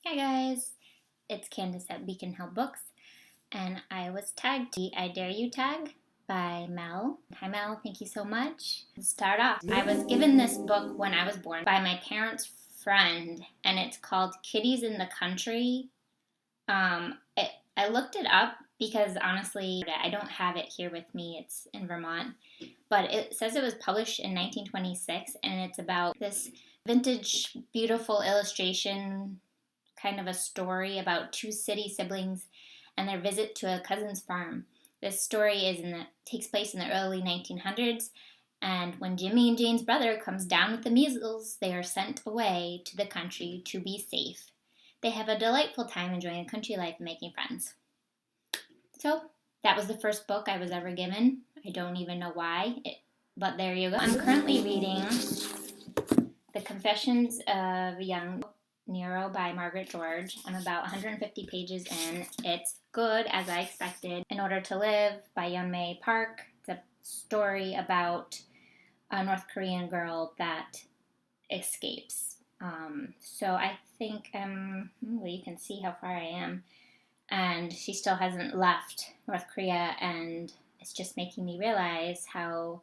Hi guys, it's Candace at Beacon Hill Books, and I was tagged to I Dare You tag by Mel. Hi Mel, thank you so much. To start off, I was given this book when I was born by my parents' friend, and it's called Kiddies in the Country. I looked it up because honestly, I don't have it here with me. It's in Vermont, but it says it was published in 1926, and it's about this vintage, beautiful illustration kind of a story about two city siblings and their visit to a cousin's farm. This story takes place in the early 1900s, and when Jimmy and Jane's brother comes down with the measles, they are sent away to the country to be safe. They have a delightful time enjoying country life and making friends. So, that was the first book I was ever given. I don't even know why, but there you go. I'm currently reading The Confessions of a Young Nero by Margaret George. I'm about 150 pages in. It's good, as I expected. In Order to Live by Yeonmi Park. It's a story about a North Korean girl that escapes. So I think, you can see how far I am. And she still hasn't left North Korea, and it's just making me realize how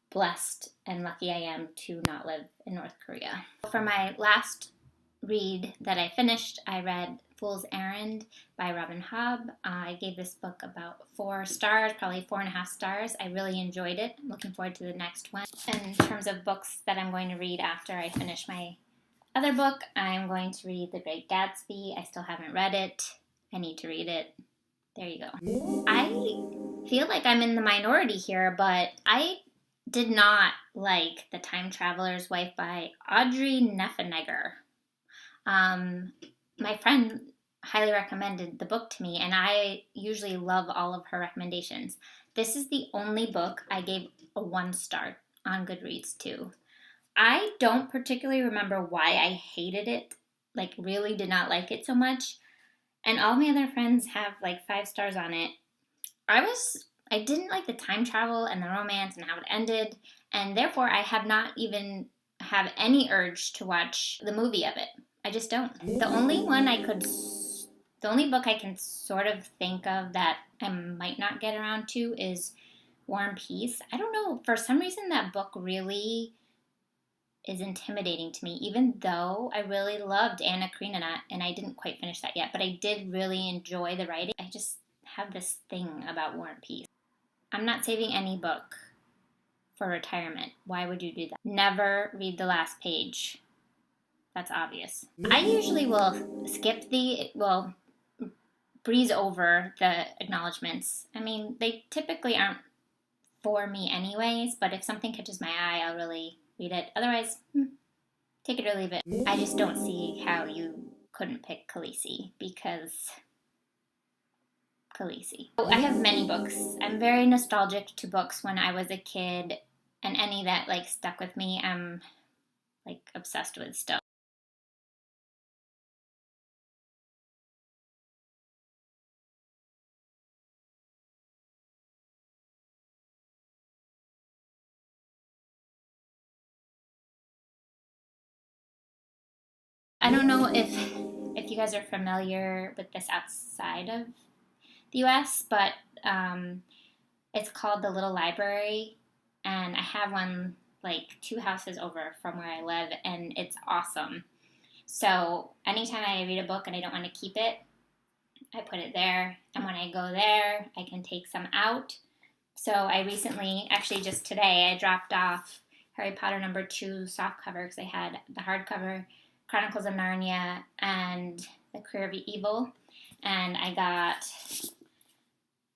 blessed and lucky I am to not live in North Korea. For my last read that I finished, I read Fool's Errand by Hobb. I gave this book about 4 stars, probably 4.5 stars. I really enjoyed it. I'm looking forward to the next one. In terms of books that I'm going to read after I finish my other book, I'm going to read The Great Gatsby. I still haven't read it. I need to read it. There you go. I feel like I'm in the minority here, but I did not like The Time Traveler's Wife by Audrey Neffenegger. My friend highly recommended the book to me, and I usually love all of her recommendations. This is the only book I gave a 1 star on Goodreads to. I don't particularly remember why I hated it, really did not like it so much, and all my other friends have 5 stars on it. I didn't like the time travel and the romance and how it ended, and therefore I have not even have any urge to watch the movie of it. I just don't. The only book I can sort of think of that I might not get around to is War and Peace. I don't know, for some reason that book really is intimidating to me, even though I really loved Anna Karenina, and I didn't quite finish that yet, but I did really enjoy the writing. I just have this thing about War and Peace. I'm not saving any book for retirement. Why would you do that? Never read the last page. That's obvious. I usually will breeze over the acknowledgements. I mean, they typically aren't for me anyways, but if something catches my eye, I'll really read it. Otherwise, take it or leave it. I just don't see how you couldn't pick Khaleesi, because Khaleesi. I have many books. I'm very nostalgic to books when I was a kid, and any that stuck with me, I'm obsessed with still. I don't know if you guys are familiar with this outside of the U.S., but it's called The Little Library, and I have one 2 houses over from where I live, and it's awesome. So anytime I read a book and I don't want to keep it, I put it there, and when I go there, I can take some out. So I recently, actually just today, I dropped off Harry Potter #2 softcover because I had the hardcover, Chronicles of Narnia, and The Career of Evil, and I got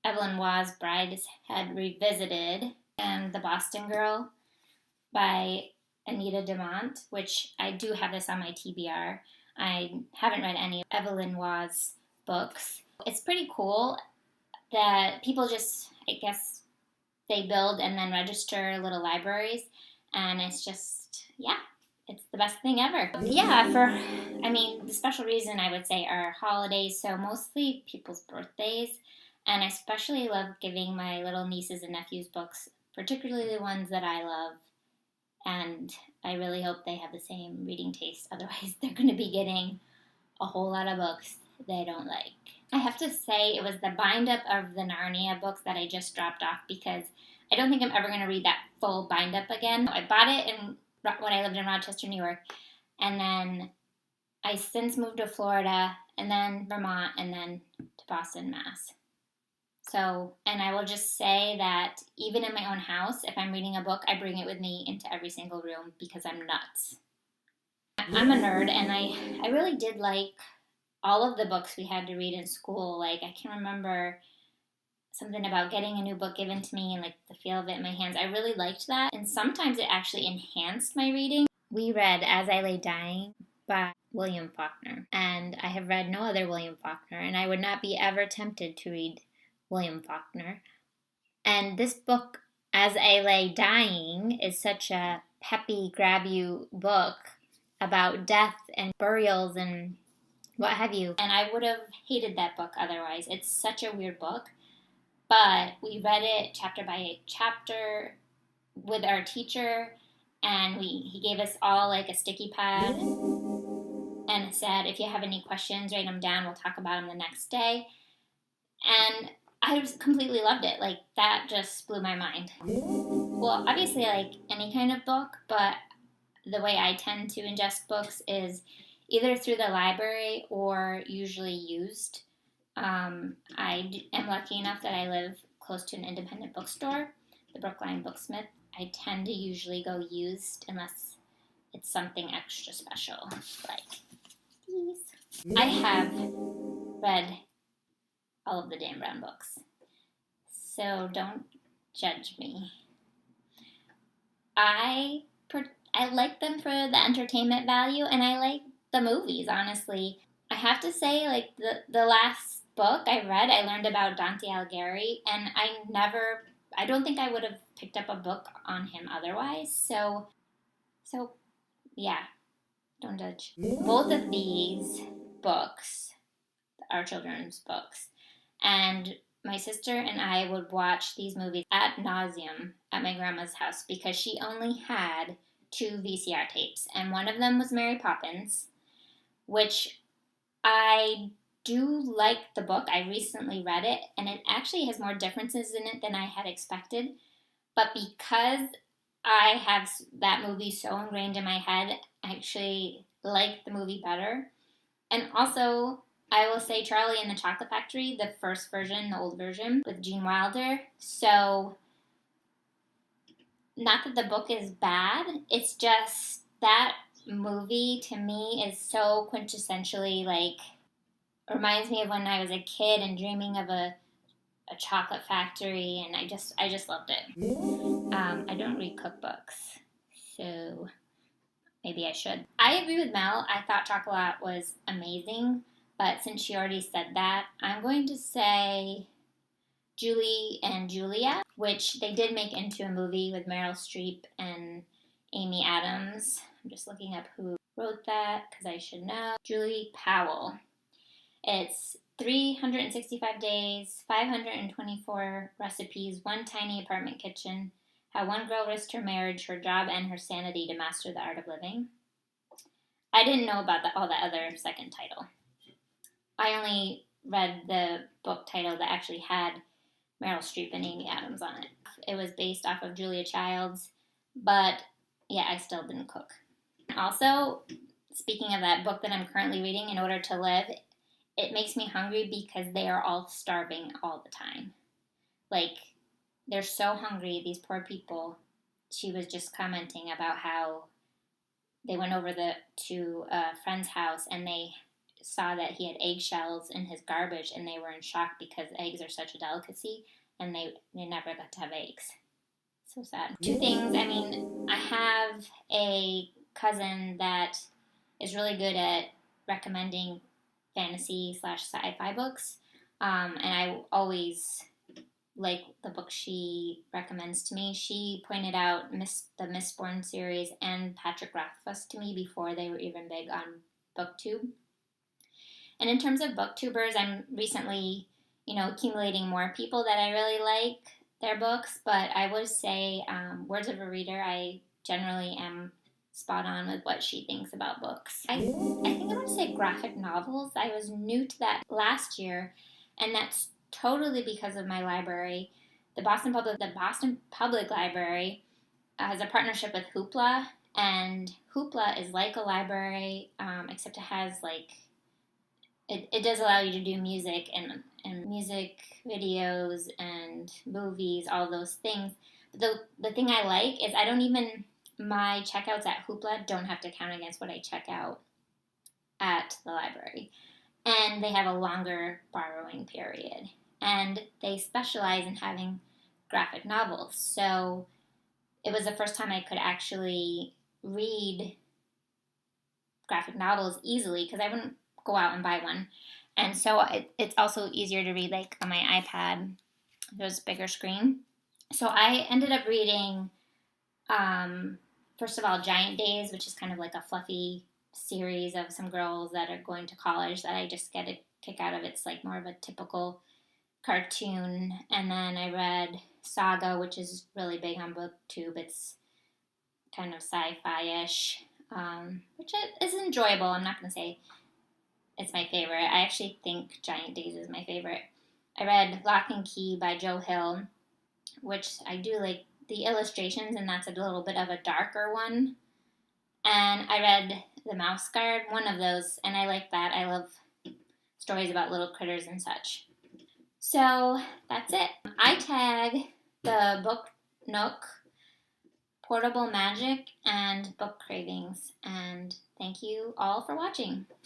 Evelyn Waugh's Brideshead Revisited and The Boston Girl by Anita Demont, which I do have this on my TBR. I haven't read any of Evelyn Waugh's books. It's pretty cool that people just, I guess, they build and then register little libraries, and it's just, it's the best thing ever. The special reason I would say are holidays, so mostly people's birthdays, and I especially love giving my little nieces and nephews books, particularly the ones that I love, and I really hope they have the same reading taste, otherwise they're going to be getting a whole lot of books they don't like. I have to say it was the bind-up of the Narnia books that I just dropped off because I don't think I'm ever going to read that full bind-up again. I bought it when I lived in Rochester, New York, and then I since moved to Florida, and then Vermont, and then to Boston, Mass. So, and I will just say that even in my own house, if I'm reading a book, I bring it with me into every single room because I'm nuts. I'm a nerd, and I really did like all of the books we had to read in school. Like, I can remember something about getting a new book given to me and like the feel of it in my hands. I really liked that, and sometimes it actually enhanced my reading. We read As I Lay Dying by William Faulkner, and I have read no other William Faulkner, and I would not be ever tempted to read William Faulkner. And this book, As I Lay Dying, is such a peppy, grab-you book about death and burials and what have you. And I would have hated that book otherwise. It's such a weird book. But we read it chapter by chapter with our teacher, and he gave us all like a sticky pad and said, if you have any questions, write them down. We'll talk about them the next day. And I just completely loved it. Like, that just blew my mind. Well, obviously, like any kind of book, but the way I tend to ingest books is either through the library or usually used. I am lucky enough that I live close to an independent bookstore, the Brookline Booksmith. I tend to usually go used unless it's something extra special, like these. I have read all of the Dan Brown books, so don't judge me. I like them for the entertainment value, and I like the movies, honestly. I have to say, like, the last book I read, I learned about Dante Alighieri, and I don't think I would have picked up a book on him otherwise, so yeah, don't judge. Both of these books are children's books, and my sister and I would watch these movies ad nauseum at my grandma's house because she only had 2 VCR tapes, and one of them was Mary Poppins, which I do like the book. I recently read it, and it actually has more differences in it than I had expected. But because I have that movie so ingrained in my head, I actually like the movie better. And also, I will say Charlie and the Chocolate Factory, the first version, the old version, with Gene Wilder. So, not that the book is bad, it's just that movie to me is so quintessentially like, reminds me of when I was a kid and dreaming of a chocolate factory, and I just loved it. I don't read cookbooks, so maybe I should. I agree with Mel. I thought Chocolat was amazing, but since she already said that, I'm going to say Julie and Julia, which they did make into a movie with Meryl Streep and Amy Adams. I'm just looking up who wrote that because I should know. Julie Powell. It's 365 days, 524 recipes, one tiny apartment kitchen, how one girl risked her marriage, her job, and her sanity to master the art of living. I didn't know about all the other second title. I only read the book title that actually had Meryl Streep and Amy Adams on it. It was based off of Julia Child's, but yeah, I still didn't cook. Also, speaking of that book that I'm currently reading, In Order to Live, it makes me hungry because they are all starving all the time. Like, they're so hungry, these poor people. She was just commenting about how they went over to a friend's house and they saw that he had eggshells in his garbage, and they were in shock because eggs are such a delicacy, and they never got to have eggs. So sad. 2 things. I mean, I have a cousin that is really good at recommending fantasy/sci-fi books, and I always like the book she recommends to me. She pointed out the Mistborn series and Patrick Rothfuss to me before they were even big on BookTube. And in terms of booktubers, I'm recently, accumulating more people that I really like their books, but I would say Words of a Reader, I generally am spot on with what she thinks about books. I think I want to say graphic novels. I was new to that last year, and that's totally because of my library. The Boston Public Library has a partnership with Hoopla, and Hoopla is like a library, except it has it does allow you to do music and music videos and movies, all those things. But the thing I like is my checkouts at Hoopla don't have to count against what I check out at the library. And they have a longer borrowing period. And they specialize in having graphic novels. So it was the first time I could actually read graphic novels easily because I wouldn't go out and buy one. And so it's also easier to read like on my iPad. There's a bigger screen. So I ended up reading, first of all, Giant Days, which is kind of like a fluffy series of some girls that are going to college that I just get a kick out of. It's like more of a typical cartoon. And then I read Saga, which is really big on BookTube. It's kind of sci-fi-ish, which is enjoyable. I'm not going to say it's my favorite. I actually think Giant Days is my favorite. I read Lock and Key by Joe Hill, which I do like the illustrations, and that's a little bit of a darker one. And I read The Mouseguard, one of those, and I like that. I love stories about little critters and such. So that's it. I tag the Book Nook, Portable Magic, and Book Cravings. And thank you all for watching.